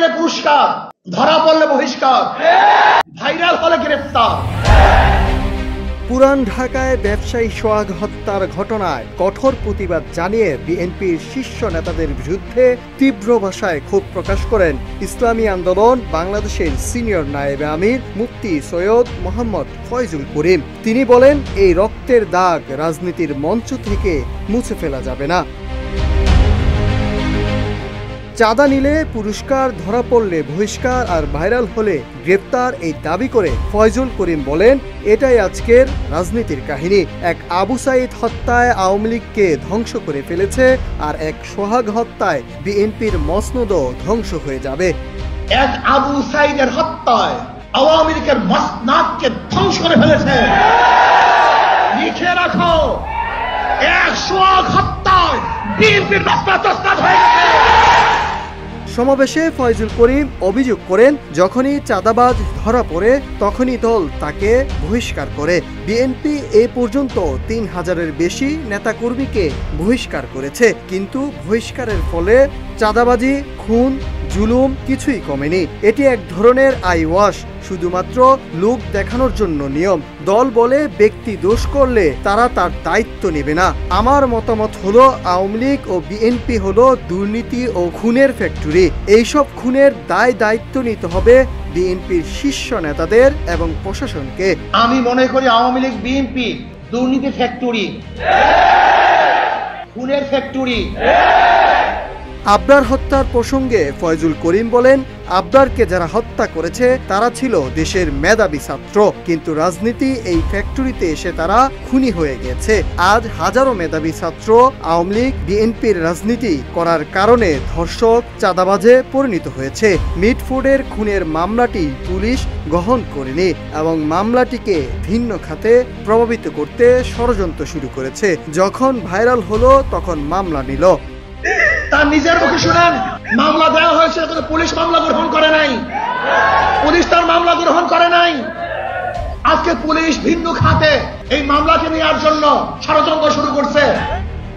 গেলে পুরস্কার, ধরা পড়লে বহিষ্কার, ভাইরাল হলে গ্রেফতার। পুরান ঢাকায় ব্যবসায়ী সোহাগ হত্যার ঘটনায় কঠোর প্রতিবাদ জানিয়ে বিএনপির শীর্ষ নেতাদের বিরুদ্ধে তীব্র ভাষায় ক্ষোভ প্রকাশ করেন ইসলামী আন্দোলন বাংলাদেশের সিনিয়র নায়েবে আমির মুফতি সৈয়দ মোহাম্মদ ফয়জুল করিম। তিনি বলেন, এই রক্তের দাগ রাজনীতির মঞ্চ থেকে মুছে ফেলা যাবে না। চাঁদা নিলে পুরস্কার, ধরা পড়লে বহিষ্কার আর ভাইরাল হলে গ্রেপ্তার, এই দাবি করে ফয়জুল করিম বলেন, এটাই আজকের রাজনীতির কাহিনী। এক আবু সাইদ হত্যায় আওয়ামী লীগকে ধ্বংস করে ফেলেছে, আর এক সোহাগ হত্যায় বিএনপির মসনদও ধ্বংস হয়ে যাবে। এক আবু সাইদের হত্যায় আওয়ামী লীগের মসনদকে ধ্বংস করে ফেলেছে। লিখে রাখো, এক সোহাগ হত্যায় বিএনপির মসনদ হয়ে গেছে। সমাবেশে ফয়জুল করিম অভিযোগ করেন, যখনই চাঁদাবাজ ধরা পড়ে তখনই দল তাকে বহিষ্কার করে। বিএনপি এ পর্যন্ত ৩,০০০-এর বেশি নেতাকর্মীকে বহিষ্কার করেছে, কিন্তু বহিষ্কারের ফলে চাঁদাবাজি, খুন, জুলুম কিছুই কমেনি। এটি এক ধরনের আই ওয়াশ, শুধুমাত্র লোক দেখানোর জন্য নিয়ম। দল বলে ব্যক্তি দোষ করলে তারা তার দায়িত্ব নেবে না। আমার মতামত হলো, আওয়ামী লীগ ও বিএনপি হলো দুর্নীতি ও খুনের ফ্যাক্টরি। এইসব খুনের দায়িত্ব নিতে হবে বিএনপির শীর্ষ নেতাদের এবং প্রশাসনকে। আমি মনে করি আওয়ামী লীগ বিএনপি দুর্নীতি ফ্যাক্টরি, খুনের ফ্যাক্টরি। আবরার হত্যার প্রসঙ্গে ফয়জুল করিম বলেন, আবরারকে যারা হত্যা করেছে তারা ছিল দেশের মেধাবী ছাত্র, কিন্তু রাজনীতি এই ফ্যাক্টরিতে এসে তারা খুনি হয়ে গেছে। আজ হাজারো মেধাবী ছাত্র আওয়ামী লীগ বিএনপির রাজনীতি করার কারণে ধর্ষক, চাঁদাবাজে পরিণত হয়েছে। মিটফোর্ডের খুনের মামলাটি পুলিশ গ্রহণ করেনি এবং মামলাটিকে ভিন্ন খাতে প্রভাবিত করতে ষড়যন্ত্র শুরু করেছে। যখন ভাইরাল হলো তখন মামলা নিল। তার নিজের মুখে শুনেন, মামলা দেওয়া হয়েছে, পুলিশ মামলা গ্রহণ করে নাই। পুলিশ তার মামলা গ্রহণ করে নাই। আজকে পুলিশ ভিন্ন খাতে এই মামলাকে নেওয়ার জন্য ষড়যন্ত্র শুরু করছে।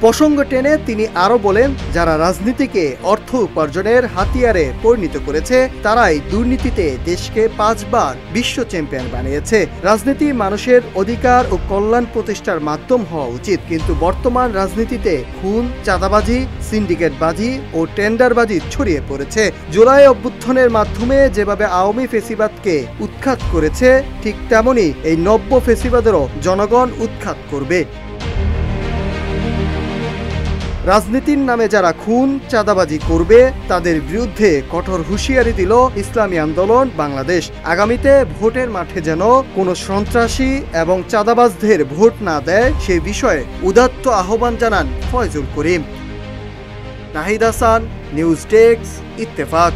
প্রসঙ্গ টেনে তিনি আরো বলেন, যারা রাজনীতিকে অর্থ উপার্জনের হাতিয়ারে পরিণত করেছে তারাই দুর্নীতিতে দেশকে 5 বার বিশ্ব চ্যাম্পিয়ন বানিয়েছে। রাজনীতি মানুষের অধিকার ও কল্যাণ প্রতিষ্ঠার মাধ্যম হওয়া উচিত, কিন্তু বর্তমান রাজনীতিতে খুন, চাঁদাবাজি, সিন্ডিকেটবাজি ও টেন্ডারবাজি ছড়িয়ে পড়েছে। জুলাই অভ্যুত্থানের মাধ্যমে যেভাবে আওয়ামী ফেসিবাদকে উৎখাত করেছে, ঠিক তেমনি এই নব্য ফেসিবাদেরও জনগণ উৎখাত করবে। রাজনীতির নামে যারা খুন, চাঁদাবাজি করবে তাদের বিরুদ্ধে কঠোর হুঁশিয়ারি দিল ইসলামী আন্দোলন বাংলাদেশ। আগামীতে ভোটের মাঠে যেন কোনো সন্ত্রাসী এবং চাঁদাবাজদের ভোট না দেয় সে বিষয়ে উদাত্ত আহ্বান জানান ফয়জুল করিম। Nahid Hasan, news desk, Ittefaq.